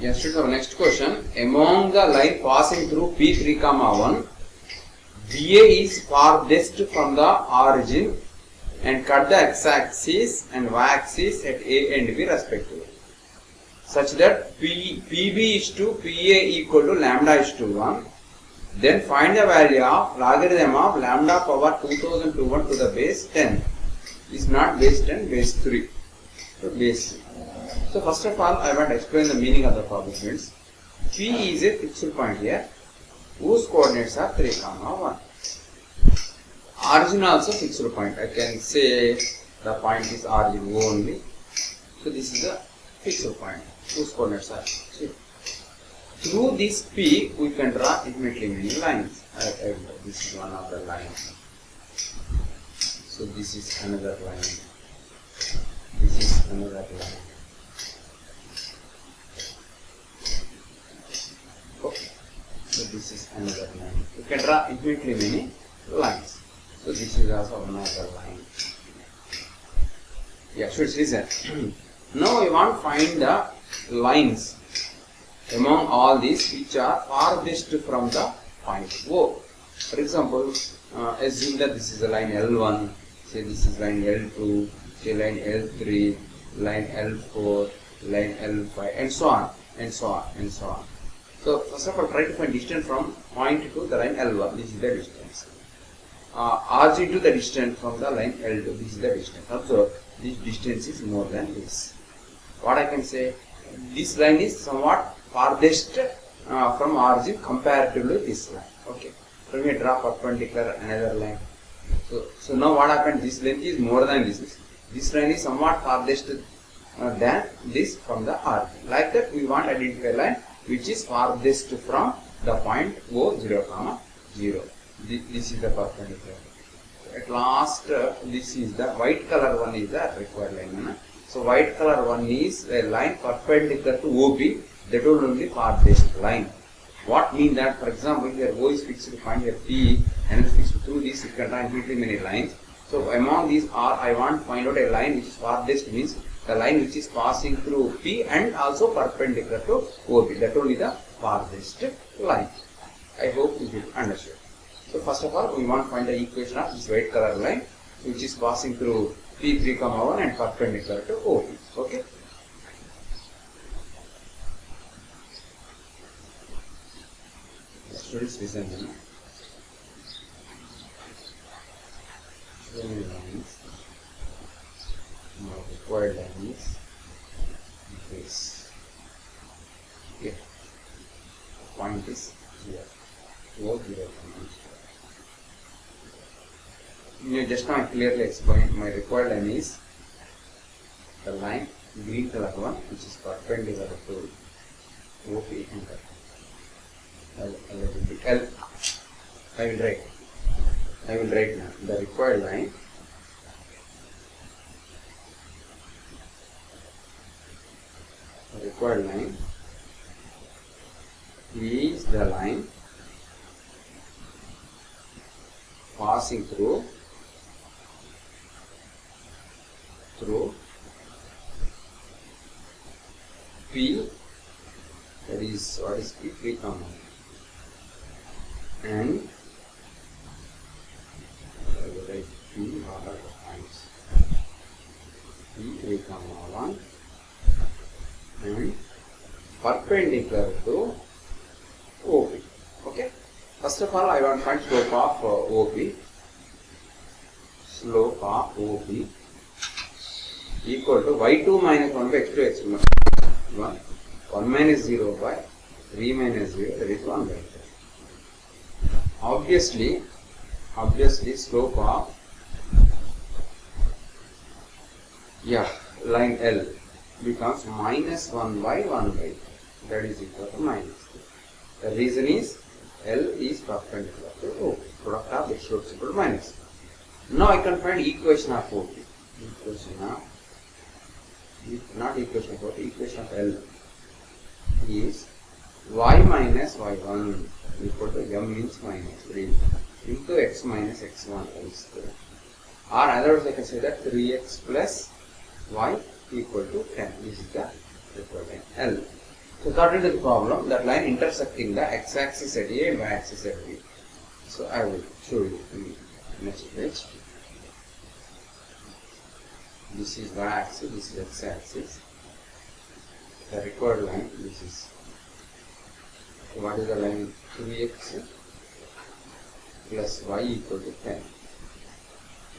Yes, students, our next question. Among the line passing through P3, 1, BA is farthest from the origin and cut the x-axis and y-axis at A and B respectively, such that PB is to PA equal to lambda is to 1. Then find the value of logarithm of lambda power 2021 to the base 10. Is not base 10, base 3. So base 3. So first of all, I want to explain the meaning of the problem, friends. P is a fixed point here, whose coordinates are 3, 1. Origin also fixed point. I can say the point is origin O only. So this is the fixed point, whose coordinates are 3. Through this P, we can draw infinitely many lines. This is one of the lines. So this is another line. This is another line. Okay. So this is another line. You can draw infinitely many lines. So this is also another line. Yeah, so it's listen. Now we want to find the lines among all these which are farthest from the point O. For example, assume that this is a line L1, say this is line L2, say line L3, line L4, line L5, and so on, and so on, and so on. So first of all, try to find distance from point to the line L1. This is the distance. Origin to the distance from the line L2. This is the distance. Observe, this distance is more than this. What I can say? This line is somewhat farthest from origin comparatively this line. Okay. So we draw perpendicular another line. So now what happened? This length is more than this. This line is somewhat farthest than this from the origin. Like that, we want to identify a line which is farthest from the point O 0, 0. This is the perpendicular. At last, this is the white color one is the required line. So white color one is a line perpendicular to OB. That will only farthest line. What means that? For example, here O is fixed point, here P and is fixed. Through this you can draw infinitely many lines. So among these are, I want to find out a line which is farthest, means the line which is passing through P and also perpendicular to OB. That only the farthest line. I hope you will understand. So first of all, we want to find the equation of this white color line which is passing through P3, 1 and perpendicular to OB. Okay. Students, listen. So many lines. Now required line is this. Okay. Point is here. O 0. Just now I clearly explained my required line is the line green color one which is perpendicular to OP and L. I will write now the required line is the line passing through P, that is what is P 3, and I will write P order of points P 3, 1 and perpendicular to OP. Okay. First of all, I want to find slope of OP. Slope of OP equal to y2 minus 1 by x2 x1. 1 minus 0 by 3 minus 0, that is 1 by 3. Obviously slope of line L becomes minus 1 by 1 by 3. That is equal to minus 3. The reason is L is perpendicular to OP. Product of the slopes equal to minus. Now I can find equation of OP. Equation of L is y minus y1 equal to m means minus 3 into x minus x1 whole square. Or otherwise I can say that 3x plus y equal to 10. This is the required line L. So according to the problem, that line intersecting the x-axis at A and y-axis at B. So I will show you in next page. This is y-axis, this is x-axis. The required line, this is, so what is the line? 3x plus y equal to 10.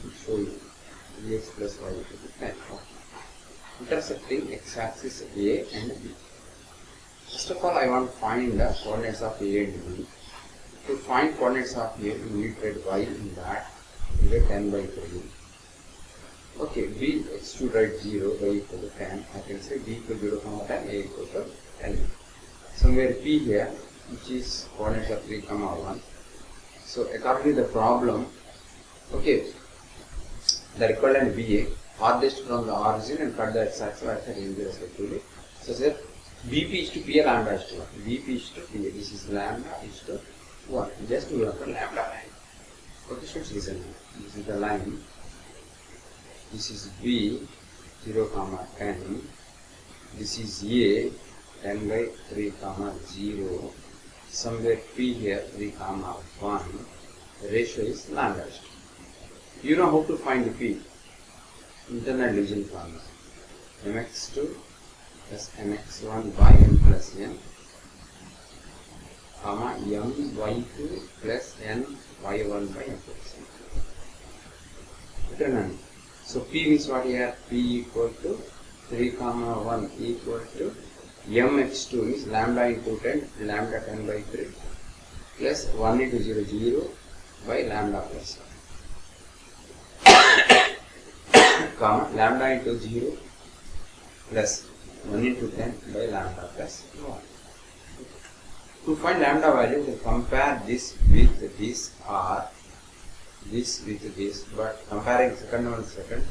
I'll show you 3x plus y equal to 10. Intersecting x-axis A and B. First of all, I want to find the coordinates of A and B. To find coordinates of A, we need to write y in that. We get 10 by 3. Okay, B is to write 0, y equal to 10. I can say B equal to 0, 10, A equal to 10. Somewhere P here, which is coordinates of 3, 1. So according to the problem, okay, the required line BA, farthest from the origin and cut the x-axis at the range respectively. So that BP is to P, lambda is to 1. BP is to P. This is lambda is to 1. Just we have to lambda line. Okay, students, listen. This is the line. This is B 0, 10. This is A 10 by 3, 0. Somewhere P here 3, 1. The ratio is lambda. You know how to find the P. Internal division formula. mx2 plus mx1 by m plus n, my2 plus n y1 by m plus n. So P means what here? P equal to 3, 1 equal to mx2 means lambda into 10, lambda 10 by 3 plus 1 into 0, 0 by lambda plus 1, lambda into 0 plus 1 into 10 by lambda plus 1. To find lambda value, we compare this with this or this with this, but comparing second one second,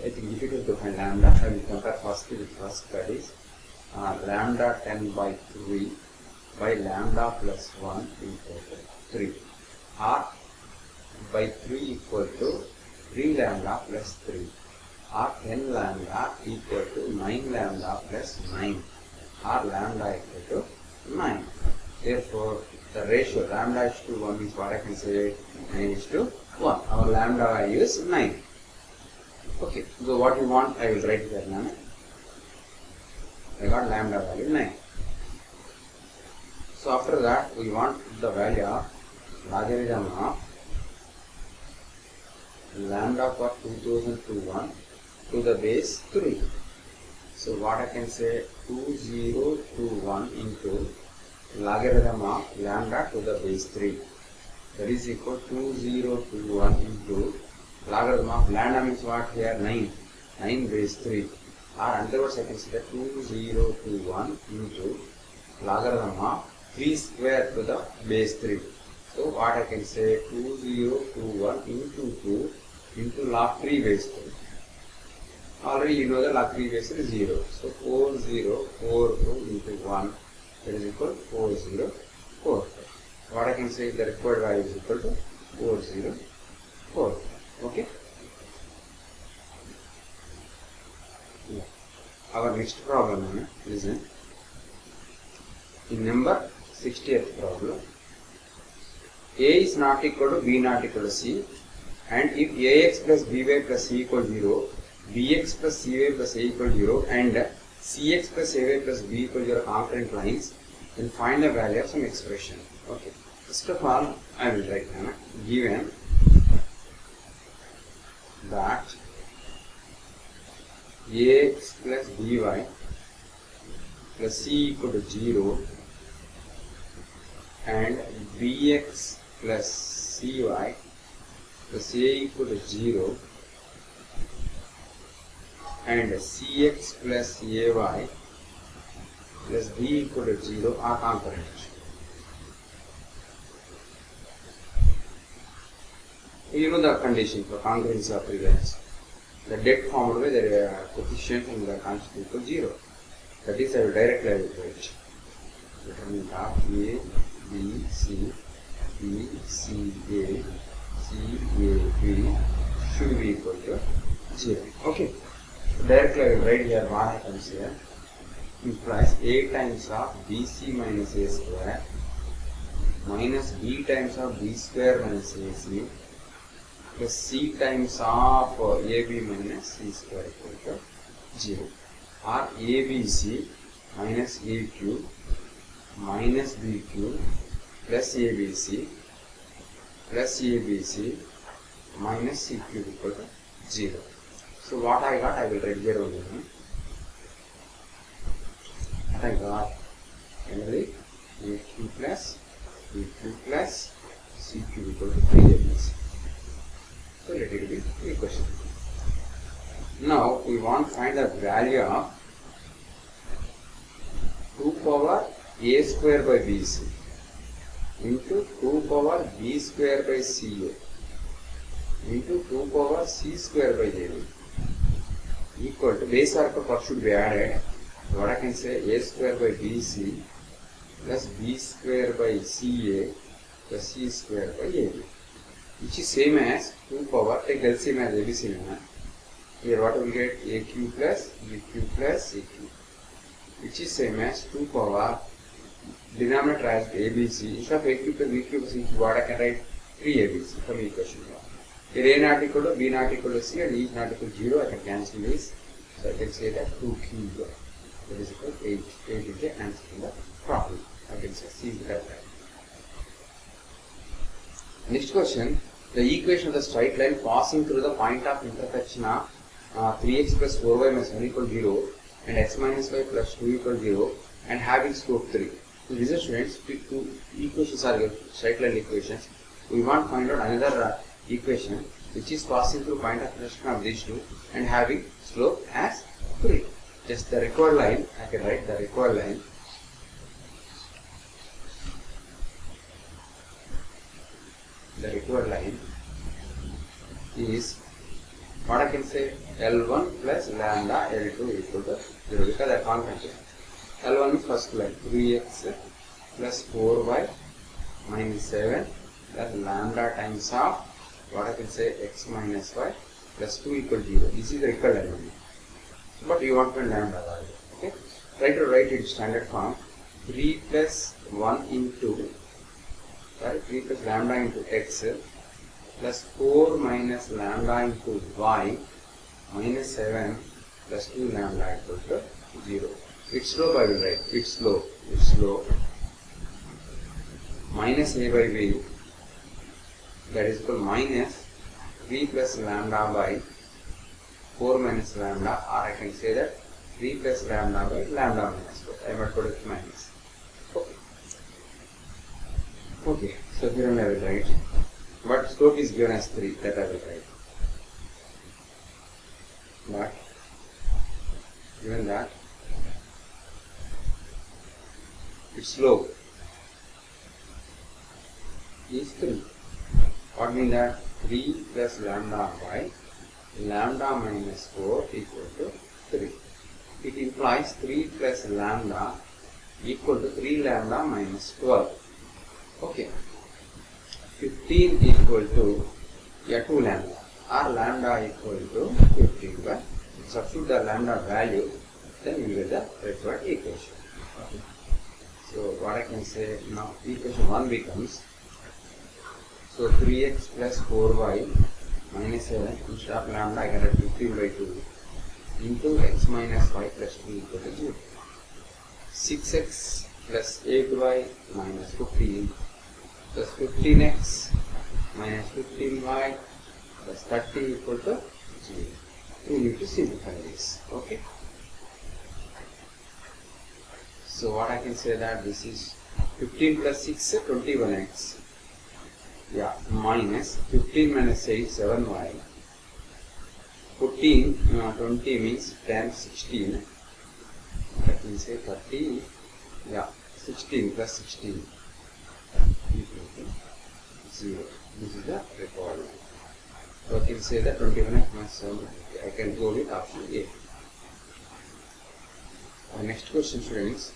I think difficult to find lambda. I will compare first with first, that is lambda 10 by 3 by lambda plus 1 equal to 3, or by 3 equal to 3 lambda plus 3, or 10 lambda equal to 9 lambda plus 9, or lambda equal to 9. Therefore, the ratio lambda is to 1 is what I can say 9 is to 1. Our lambda value is 9. Okay, so what you want, I will write here now. I got lambda value 9. So after that, we want the value of logarithm of lambda for 2021 to the base 3. So what I can say 2021 into logarithm of lambda to the base 3, that is equal to 2021 into logarithm of lambda means what here 9 base 3, or other words I can say that 2021 into logarithm of 3 square to the base 3. So what I can say 2021 into 2 into log 3 base 3. Already you know the log 3 base is 0. So 4042 into 1, that is equal to 4045. What I can say the required value is equal to 4045. Okay. Yeah. Our next problem, listen. In number 60th problem, A is not equal to B not equal to C, and if AX plus BY plus C equal 0, BX plus CY plus A equal 0, and CX plus AY plus B equal 0 concurrent lines, then find the value of some expression. Okay. First of all, I will write down given that AX plus BY plus C equal to 0 and BX plus CY plus A equal to 0 and CX plus AY plus B equal to 0 are concurrent. You know the condition for congruency of three lines. The dead formed by the coefficient in the constant equal 0. That is, I will directly write determinant of A, B, C, B, C, A, C, A, B should be equal to 0. Okay. So directly I will write here what happens here. implies a times of bc minus a square minus b times of b square minus ac plus c times of ab minus c square equal to 0, or abc minus aq minus bq plus abc minus cq equal to 0. So what I got, I will write here only. What I got, finally aq plus bq plus cq equal to 3abc. So let it be equation. Now we want to find the value of 2 power a square by bc into 2 power b square by ca into 2 power c square by ab equal to base factor first should be added. What I can say, a square by bc plus b square by ca plus c square by ab, which is same as 2 power, take LCM as abc. Here what we will get, aq plus bq plus cq, which is same as 2 power denominator as abc. Instead of aq plus bq plus cq, what I can write 3abc from equation 1. Here a not equal to b not equal to c and e is not equal to 0. I can cancel this. So I can say that 2 cube, that is equal to 8. 8 is the answer in the problem. I can say C is the right. Next question, the equation of the straight line passing through the point of intersection of 3x plus 4y minus 1 equal to 0 and x minus y plus 2 equal to 0 and having slope 3. So these are students, two equations are straight line equations. We want to find out another equation which is passing through point of intersection of these two and having slope as 3. Just the required line, I can write the required line. The required line is, what I can say, L1 plus lambda L2 equal to 0 because I can't consider. L1 is first line, 3x plus 4y minus 7 plus lambda times of, what I can say, x minus y plus 2 equal to 0. This is the required line. But you want to find lambda value. Okay? Try to write it in standard form. 3 plus 1 into 3 plus lambda into x plus 4 minus lambda into y minus 7 plus 2 lambda equal to 0. Its slope I will write. Its slope minus a by b, that is equal to minus 3 plus lambda by 4 minus lambda, or I can say that 3 plus lambda by lambda minus 4. I might put it minus. Okay, so here I will write. But slope is given as 3, that I will write. But given that its slope is 3. What means that 3 plus lambda by lambda minus 4 equal to 3. It implies 3 plus lambda equal to 3 lambda minus 12. Okay. 15 equal to 2 lambda, or lambda equal to 15. But substitute the lambda value, then you get the required equation. Okay. So what I can say now, equation 1 becomes, so 3x plus 4y minus 7, instead of lambda I get 15 by 2 into x minus y plus 2 equal to 0. 6x plus 8y minus 15 plus 15x minus 15y plus 30 equal to 0. We need to simplify this. Okay. So what I can say that this is 15 plus 6, 21x. Yeah, minus 15 minus 8, 7y. 14, 20 means 10, 16. Let me say 30, yeah, 16 plus 16 equal to 0. This is the requirement. So I can say that 21x minus 7. I can go with option A. Next question, students.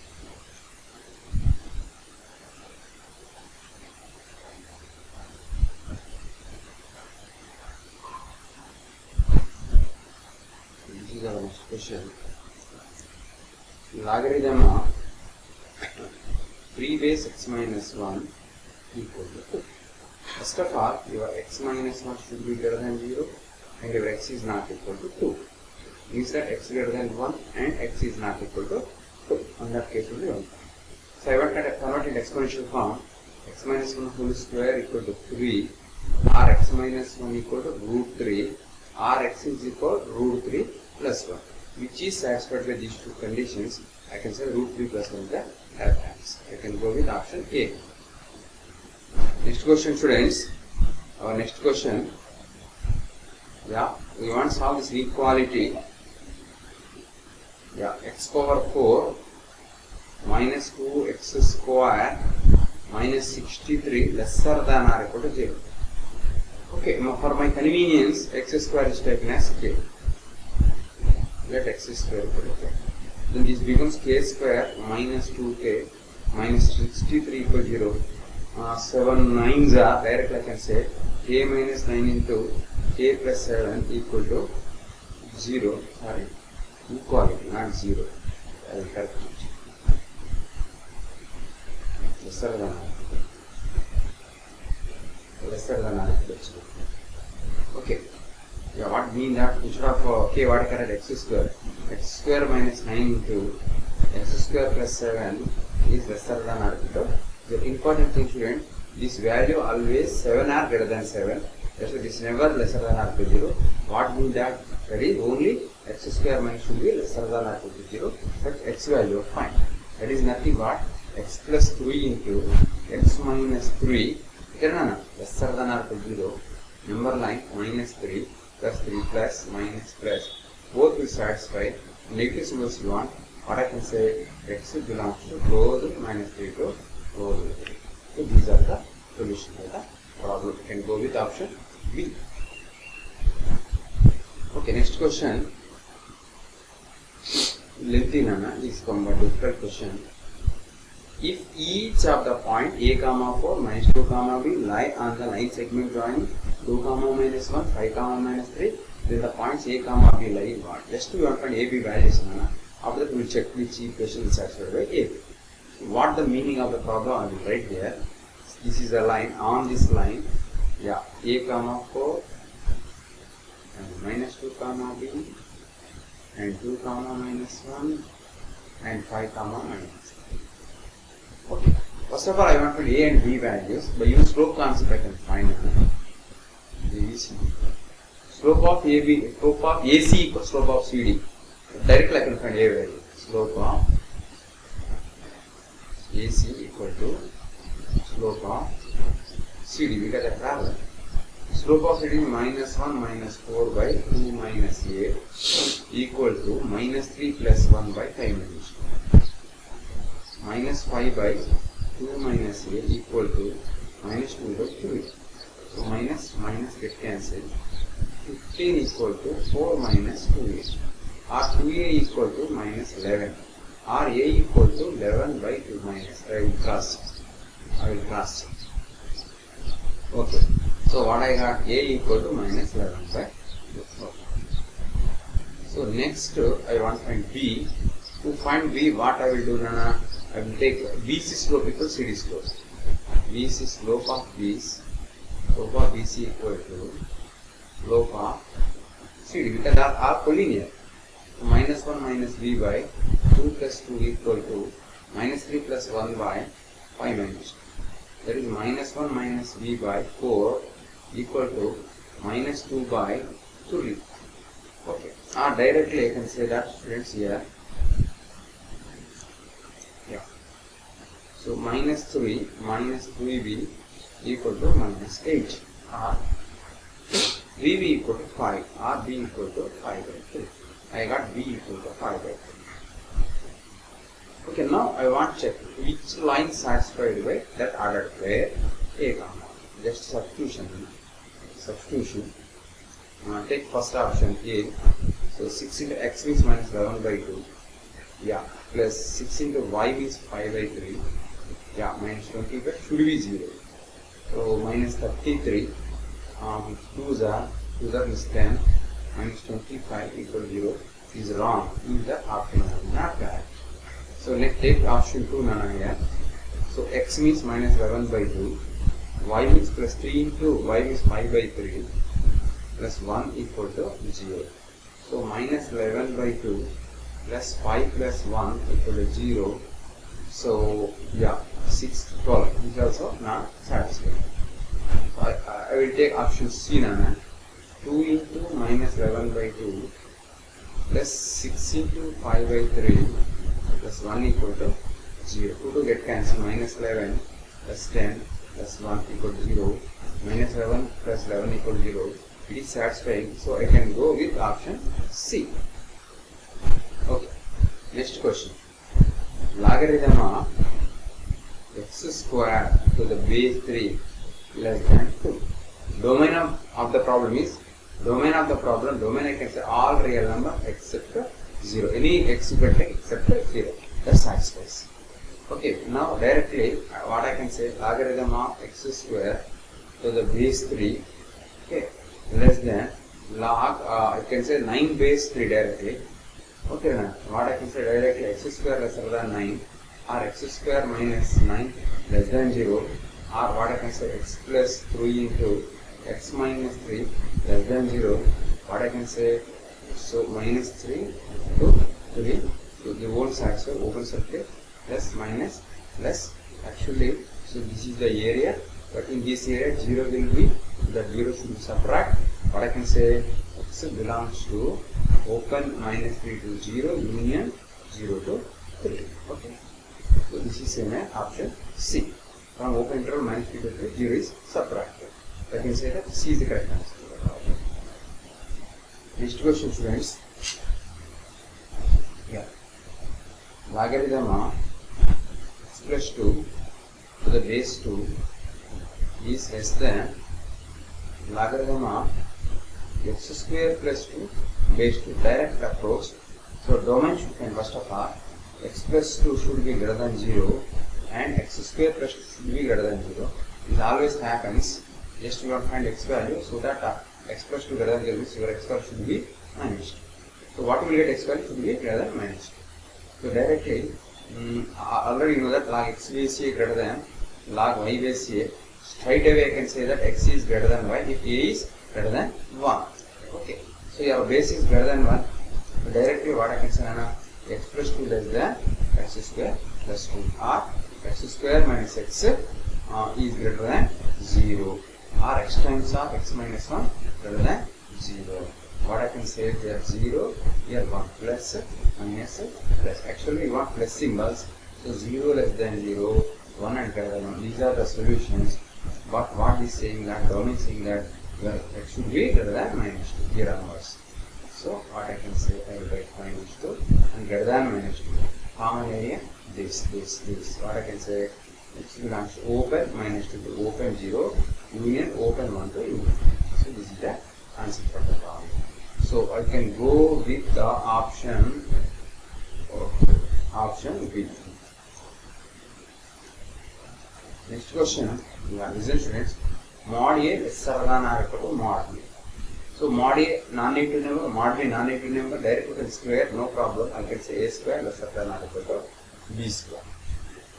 This is our next question. logarithm of 3 base x minus 1 equal to 2. First of all, your x minus 1 should be greater than 0 and your x is not equal to 2. Means that x greater than 1 and x is not equal to 2. On that case will be 1. So I want to convert in exponential form. X minus 1 whole square equal to 3, or x minus 1 equal to root 3, or x is equal to root 3 plus 1. Which is satisfied by these two conditions. I can say root 3 plus 1 is the correct answer. I can go with option A. Next question, students. Our next question. Yeah, we want to solve this inequality. Yeah, x power 4 minus 2x square minus 63 lesser than or equal to 0. Okay, now for my convenience, x square is taken as k. Let x square equal to k. Then this becomes k square minus 2k minus 63 equal to 0. 7 nines are directly I can say k minus 9 into k plus 7 equal to 0. Sorry, equality, not 0. I will correct it. Lesser than or equal to 0. Okay. Yeah, what mean that instead of k, what I correct x square minus 9 into x square plus 7 is lesser than or equal to. The important thing, student, this value always 7 or greater than 7. That's why this never lesser than or equal to 0. What means that? That is only x square minus should be lesser than or equal to 0. Such x value fine. That is nothing but x plus 3 into x minus 3. Lesser than or equal to 0. Number line minus 3 plus 3 plus minus plus. Both will satisfy. Negative symbols you want. What I can say, x belongs to closed minus 3 to closed 3. So these are the solutions of the problem. You can go with option B. Okay, next question. Lengthy nana is somewhat difficult question. If each of the point a comma 4 minus 2 comma b lie on the line segment joining 2 comma minus 1, 5 comma minus 3, then the points a comma b lie in what? Just we want to find a b values. After that we will check which equation is satisfied by a b. What the meaning of the problem I will write here. This is a line. On this line, yeah, a comma 4 and minus 2 comma b and 2 comma minus 1 and 5 comma minus 3. Okay. First of all, I want to find a and b values. By using slope concept, I can find slope of AB, slope of AC equals slope of CD. Directly I can find a value. Slope of AC equal to slope of CD because I travel. Slope of CD is minus 1 minus 4 by 2 minus 8 equal to minus 3 plus 1 by 5 minus 2. Minus 5 by 2 minus 8 equal to minus 2 by 3. So minus get cancelled. 15 equal to 4 minus 2a. Or 2a equal to minus 11. Or a equal to 11 by 2 minus. I will cross. Okay. So what I got? A equal to minus 11 by 2. Okay. So next I want to find B. To find B, what I will do, Nana? I will take BC slope equals CD slope. BC slope of BC equal to slope of CD because they are all collinear. So minus 1 minus B by 2 plus 2 equal to minus 3 plus 1 by 5 minus 2. That is minus 1 minus B by 4 equal to minus 2 by 3. Okay. Or directly I can say that, students, here. Yeah. So minus 3 minus 3b equal to minus 8. Or 3b equal to 5. Or b equal to 5 by 3. I got b equal to 5 by 3. Okay, now I want to check which line satisfied by that ordered pair a comma. Just substitution. Take first option A. So 6 into x means minus 11 by 2. Yeah. Plus 6 into y means 5 by 3. Yeah. Minus 25 should be 0. So minus 33. 2s are is 10. Minus 25 equal to 0 is wrong. Is the option not correct. So let's take option 2 Nana here. So x means minus 11 by 2, y means plus 3 into y means 5 by 3 plus 1 equal to 0. So minus 11 by 2 plus 5 plus 1 equal to 0. So yeah, 6, 12 is also not satisfied. So I will take option C Nana. 2 into minus 11 by 2 plus 6 into 5 by 3 plus 1 equal to 0. 2 to get cancelled. Minus 11 plus 10 plus 1 equal to 0. Minus 11 plus 11 equal to 0. It is satisfying. So I can go with option C. Okay. Next question. Logarithm of x square to the base 3 less than 2. Domain of the problem is, domain I can say all real number except 0. Any x you can take except 0. That satisfies. Okay, now directly what I can say, logarithm of x square to the base 3, okay, less than log, I can say 9 base 3 directly. Okay, now what I can say directly, x square lesser than 9 or x square minus 9 less than 0, or what I can say x plus 3 into x minus 3 less than 0, what I can say, so minus 3 to 3, so the whole side, so open circle, plus minus plus, actually, so this is the area, but in this area 0 will be, the 0 should subtract, what I can say, x belongs to open minus 3 to 0, union 0 to 3, okay. So this is in option C. From open interval minus 3 to 3, 0 is subtracted. I can say that C is the correct answer. Next question, students. Yeah. Logarithm of x plus 2 to the base 2 is less than logarithm of x square plus 2 base 2. Direct approach. So domain should be, first of all, x plus 2 should be greater than 0 and x square plus 2 should be greater than 0. This always happens. Just you want to find x value, so that x plus 2 greater than 0 means your x value should be minus 2. So what you will get, x value should be greater than minus 2. So directly, already you know that log x base a greater than log y base a. Straight away I can say that x is greater than y if a is greater than 1. Okay. So your base is greater than 1. So directly what I can say, x plus 2 less than x square plus 2, or x square minus x is greater than 0, or x times of x minus 1 greater than 0. What I can say, here 0, here 1, plus, minus, plus. Actually we want plus symbols, so 0 less than 0, 1 and greater than 1. These are the solutions. But what is saying that, domain is saying that x should be greater than minus 2 here onwards. So what I can say, I will write minus 2 and greater than minus 2. Common area, this. What I can say, x belongs to open minus 2 to open 0, union open 1 to union. So this is the answer for the problem. So I can go with the option B. Next question, listen students, mod A lesser than or equal to mod B. So mod A non-negative number, mod B non-negative number, direct put in square, no problem. I can say A square lesser than or equal to B square.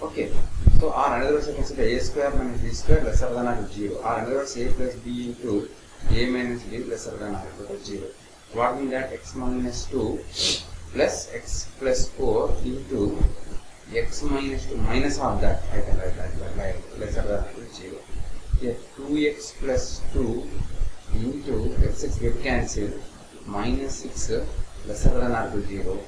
Okay. So or another words I can say A square minus B square lesser than or equal to 0. Or another words A plus B into A minus B lesser than or equal to 0. What means that x minus 2 plus x plus 4 into x minus 2 minus of that, I can write that like lesser than or equal to 0. Here 2x plus 2 into x get cancelled, minus 6 lesser than or equal to 0,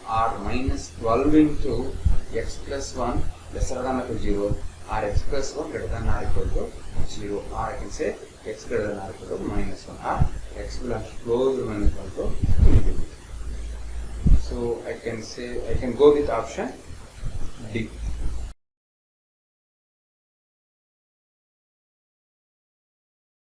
or minus 12 into x plus 1 lesser than or equal to 0, or x plus 1 greater than or equal to 0, or I can say x greater than or equal to minus 1, or x belongs to close minus 1 to infinity. So I can say, I can go with option D.